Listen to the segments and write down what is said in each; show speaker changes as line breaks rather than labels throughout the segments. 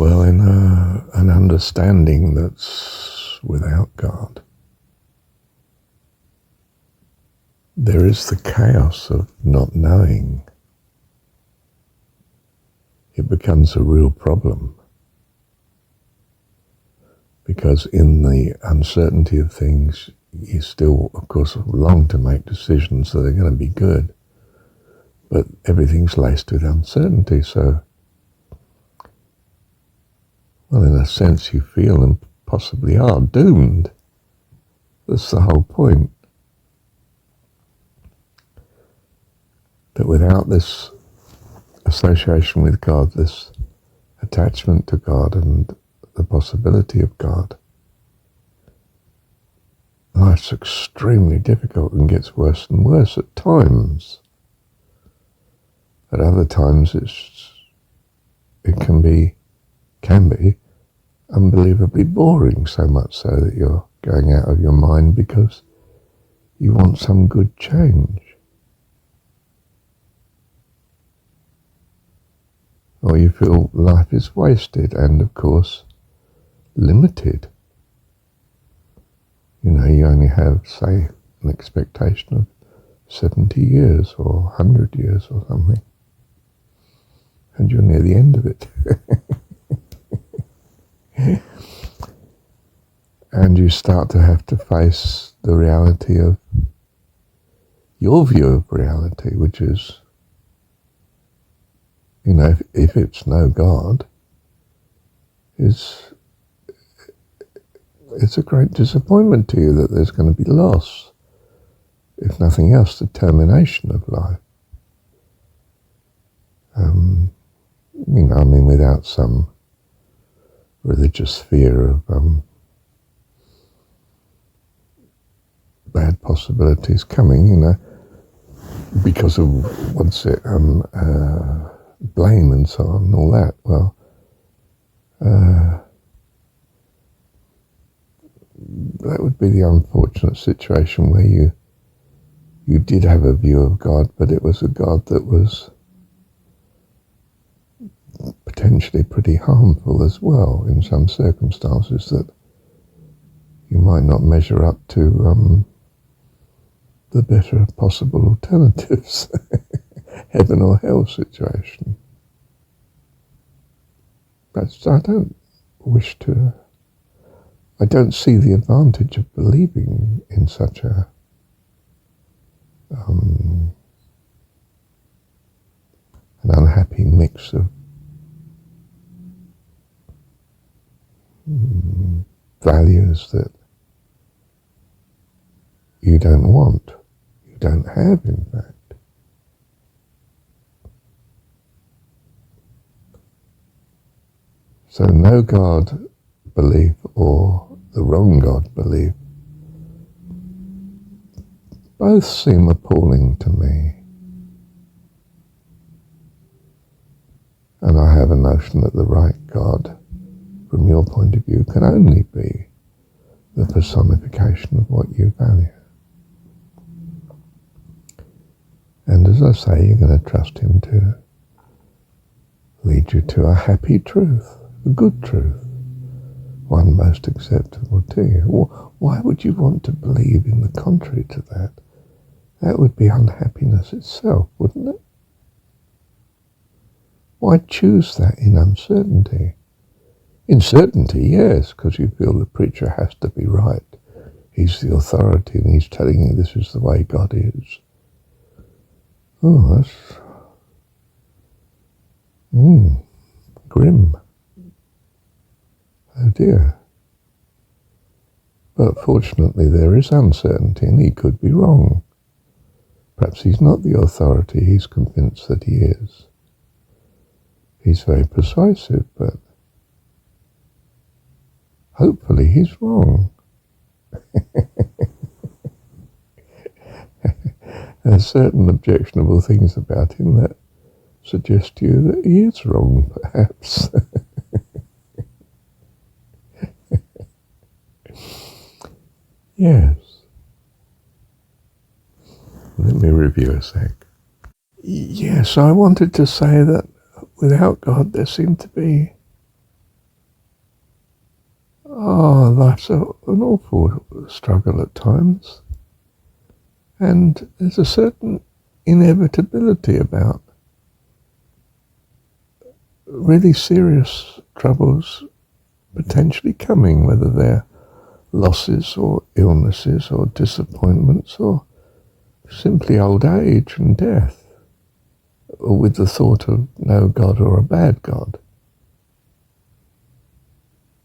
Well, in an understanding that's without God, there is the chaos of not knowing. It becomes a real problem, because in the uncertainty of things, you still, of course, long to make decisions that are going to be good, but everything's laced with uncertainty. So, well, in a sense, you feel and possibly are doomed. That's the whole point. That without this association with God, this attachment to God and the possibility of God, life's extremely difficult and gets worse and worse at times. At other times it can be unbelievably boring, so much so that you're going out of your mind because you want some good change. Or you feel life is wasted and, of course, limited. You know, you only have, say, an expectation of 70 years or 100 years or something. And you're near the end of it. And you start to have to face the reality of your view of reality, which is, you know, if it's no God, it's a great disappointment to you that there's going to be loss. If nothing else, the termination of life. You know, I mean, without some religious fear of bad possibilities coming, you know, because of blame and so on and all that. Well, that would be the unfortunate situation where you did have a view of God, but it was a God that was potentially pretty harmful as well in some circumstances that you might not measure up to the better possible alternatives, heaven or hell situation. But I don't see the advantage of believing in such an unhappy mix of values that you don't want, you don't have, in fact. So no God belief or the wrong God belief both seem appalling to me. And I have a notion that the right God, from your point of view, can only be the personification of what you value. And as I say, you're going to trust him to lead you to a happy truth, a good truth, one most acceptable to you. Why would you want to believe in the contrary to that? That would be unhappiness itself, wouldn't it? Why choose that in uncertainty? In certainty, yes, because you feel the preacher has to be right. He's the authority and he's telling you this is the way God is. Oh, that's grim. Oh dear. But fortunately there is uncertainty and he could be wrong. Perhaps he's not the authority, he's convinced that he is. He's very persuasive, but hopefully he's wrong. There are certain objectionable things about him that suggest to you that he is wrong, perhaps. Yes. Let me review a sec. Yes, I wanted to say that without God there seemed to be oh, life's an awful struggle at times. And there's a certain inevitability about really serious troubles potentially coming, whether they're losses or illnesses or disappointments or simply old age and death, or with the thought of no God or a bad God.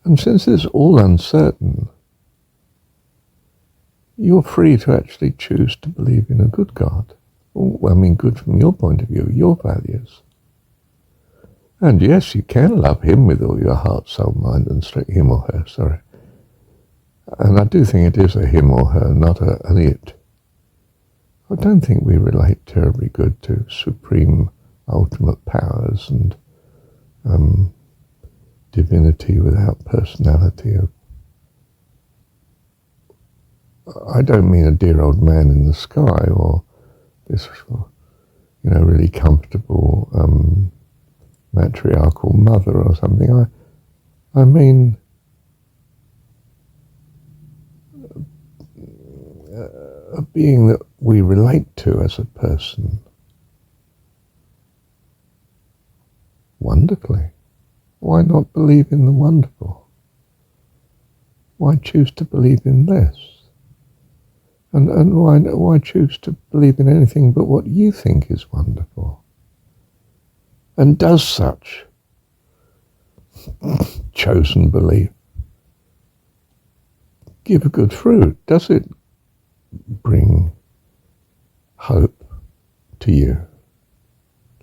And since it's all uncertain, you're free to actually choose to believe in a good God. Well, I mean, good from your point of view, your values. And yes, you can love him with all your heart, soul, mind, and strength. Him or her, sorry. And I do think it is a him or her, not an it. I don't think we relate terribly good to supreme, ultimate powers and divinity without personality. I don't mean a dear old man in the sky or this, really comfortable matriarchal mother or something. I mean a being that we relate to as a person wonderfully. Why not believe in the wonderful? Why choose to believe in less? And why choose to believe in anything but what you think is wonderful? And does such chosen belief give a good fruit? Does it bring hope to you,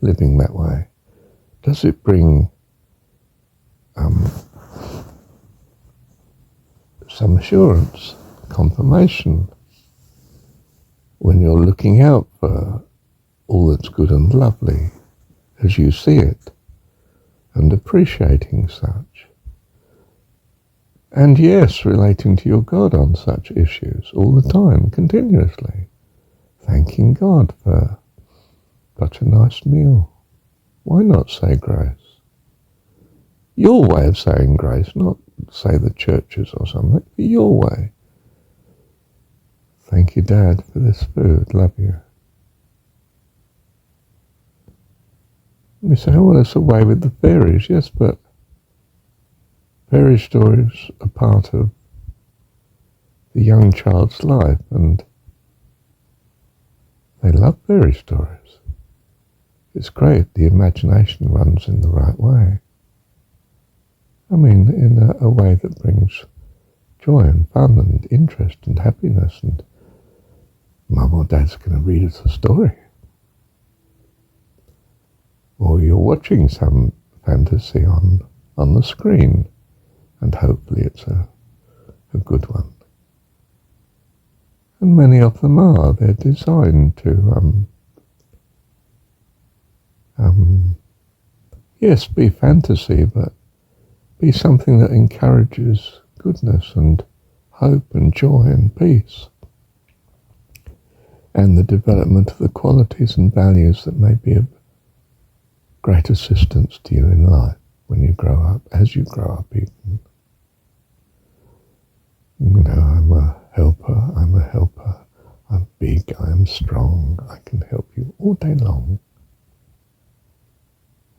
living that way? Does it bring some assurance, confirmation, when you're looking out for all that's good and lovely as you see it, and appreciating such? And yes, relating to your God on such issues all the time, continuously, thanking God for such a nice meal. Why not say grace? Your way of saying grace, not say the churches or something, but your way. Thank you, Dad, for this food. Love you. You say, oh, well, it's away with the fairies. Yes, but fairy stories are part of the young child's life, and they love fairy stories. It's great. The imagination runs in the right way. I mean, in a way that brings joy and fun and interest and happiness, and Mum or Dad's going to read us a story. Or you're watching some fantasy on the screen, and hopefully it's a good one. And many of them are. They're designed to, yes, be fantasy, but be something that encourages goodness and hope and joy and peace, and the development of the qualities and values that may be of great assistance to you in life when you grow up, as you grow up even. I'm a helper, I'm big, I am strong, I can help you all day long.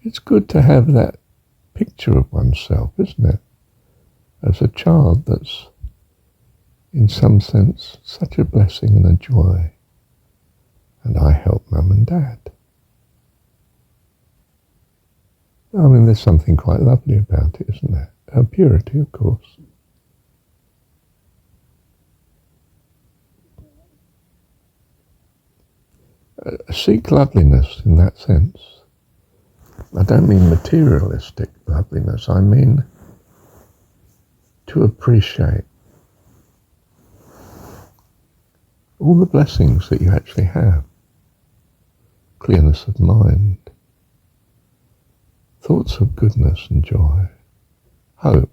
It's good to have that picture of oneself, isn't it? As a child that's, in some sense, such a blessing and a joy. And I help Mum and Dad. I mean, there's something quite lovely about it, isn't there? Our purity, of course. Seek loveliness in that sense. I don't mean materialistic loveliness. I mean to appreciate all the blessings that you actually have. Clearness of mind, thoughts of goodness and joy, hope.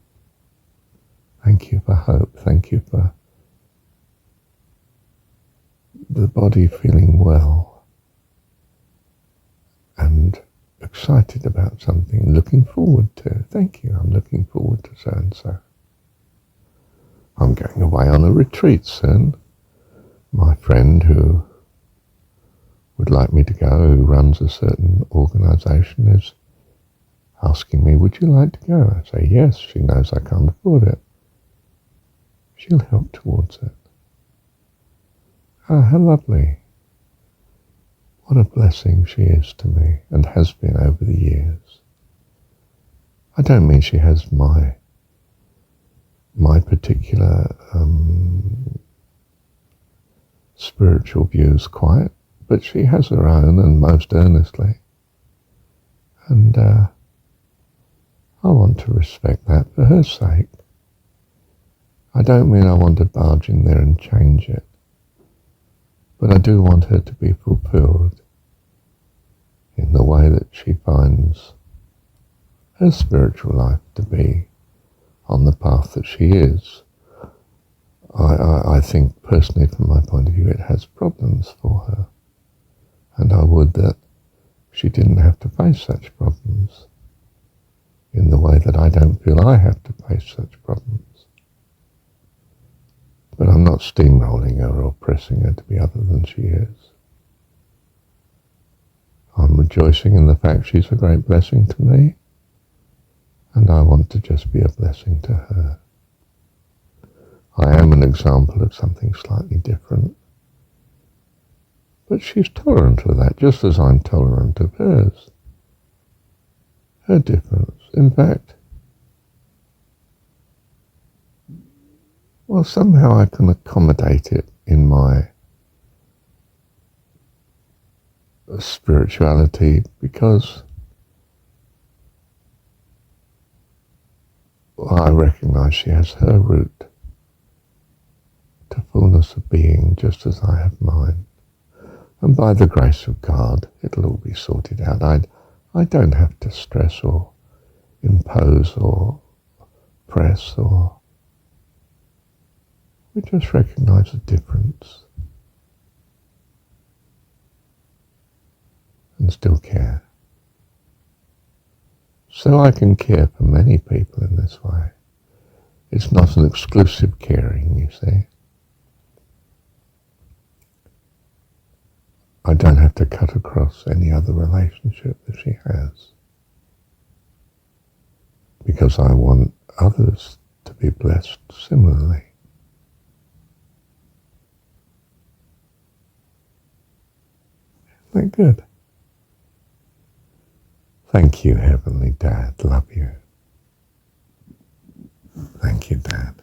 Thank you for hope. Thank you for the body feeling well and excited about something, looking forward to. Thank you, I'm looking forward to so and so. I'm going away on a retreat soon. My friend who would like me to go, who runs a certain organisation, is asking me, would you like to go? I say yes. She knows I can't afford it. She'll help towards it. Ah, how lovely. What a blessing she is to me and has been over the years. I don't mean she has my particular spiritual views quite, but she has her own, and most earnestly. And I want to respect that for her sake. I don't mean I want to barge in there and change it, but I do want her to be fulfilled in the way that she finds her spiritual life to be on the path that she is. I think personally, from my point of view, it has problems for her, and I would that she didn't have to face such problems in the way that I don't feel I have to face such problems. But I'm not steamrolling her or pressing her to be other than she is. I'm rejoicing in the fact she's a great blessing to me, and I want to just be a blessing to her. I am an example of something slightly different, but she's tolerant of that, just as I'm tolerant of hers. Her difference, in fact, well, somehow I can accommodate it in my spirituality, because I recognize she has her route to fullness of being just as I have mine. And by the grace of God, it'll all be sorted out. I don't have to stress or impose or press, or we just recognize the difference and still care. So I can care for many people in this way. It's not an exclusive caring, you see. I don't have to cut across any other relationship that she has, because I want others to be blessed similarly. Isn't that good? Thank you, Heavenly Dad. Love you. Thank you, Dad.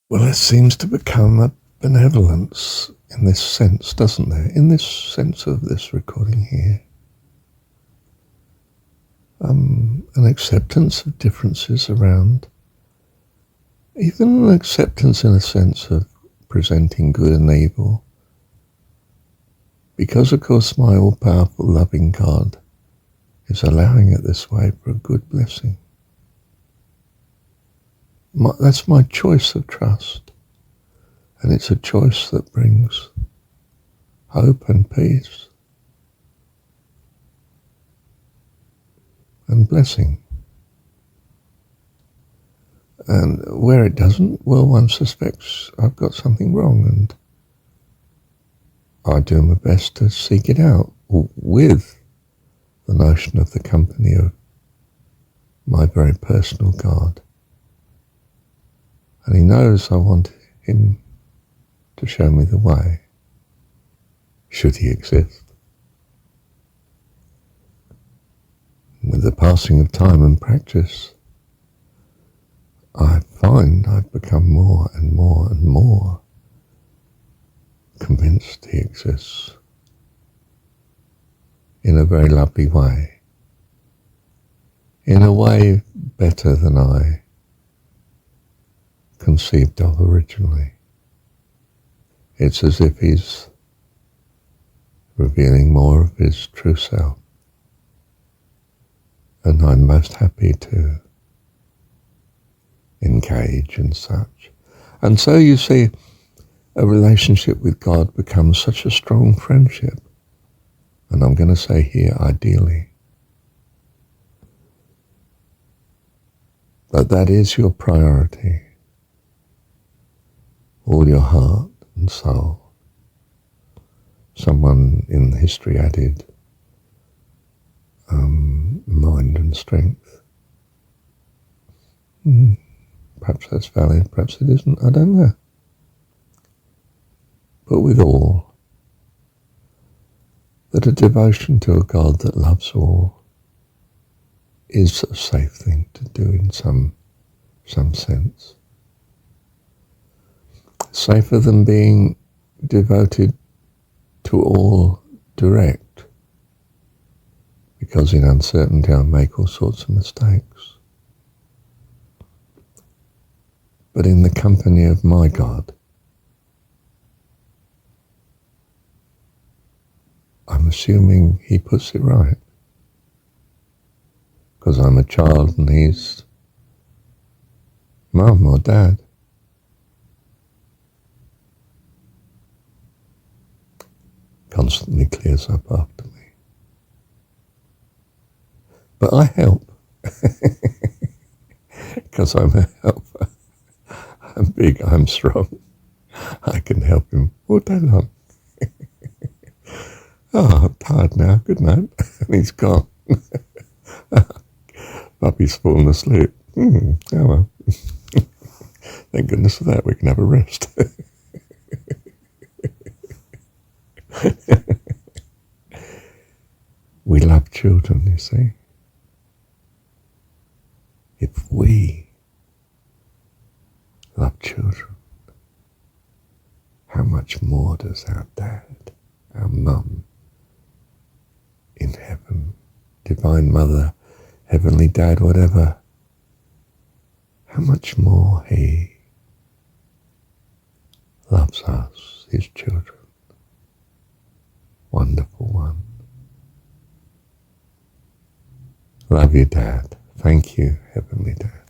Well, there seems to become a benevolence in this sense, doesn't there? In this sense of this recording here. An acceptance of differences around, even an acceptance in a sense of presenting good and evil. Because, of course, my all-powerful, loving God is allowing it this way for a good blessing. That's my choice of trust. And it's a choice that brings hope and peace and blessing. And where it doesn't, well, one suspects I've got something wrong, and I do my best to seek it out with the notion of the company of my very personal God. And he knows I want him to show me the way, should he exist. With the passing of time and practice, I find I've become more and more and more convinced he exists in a very lovely way, in a way better than I conceived of originally. It's as if he's revealing more of his true self, and I'm most happy to engage in such. And so you see, a relationship with God becomes such a strong friendship, and I'm going to say here, ideally, that is your priority. all your heart and soul. Someone in history added mind and strength. Perhaps that's valid, perhaps it isn't, I don't know. But with all, that a devotion to a God that loves all is a safe thing to do in some sense. Safer than being devoted to all direct, because in uncertainty I make all sorts of mistakes. But in the company of my God, I'm assuming he puts it right, because I'm a child and he's mum or dad. Constantly clears up after me. But I help, because I'm a helper. I'm big, I'm strong. I can help him all day long. Oh, I'm tired now, good night. And he's gone. Puppy's fallen asleep. Oh well. Thank goodness for that, we can have a rest. We love children, you see. If we love children, how much more does our dad, our mum in heaven, Divine Mother, Heavenly Dad, whatever, how much more he loves us, his children. Wonderful one. Love you, Dad. Thank you, Heavenly Dad.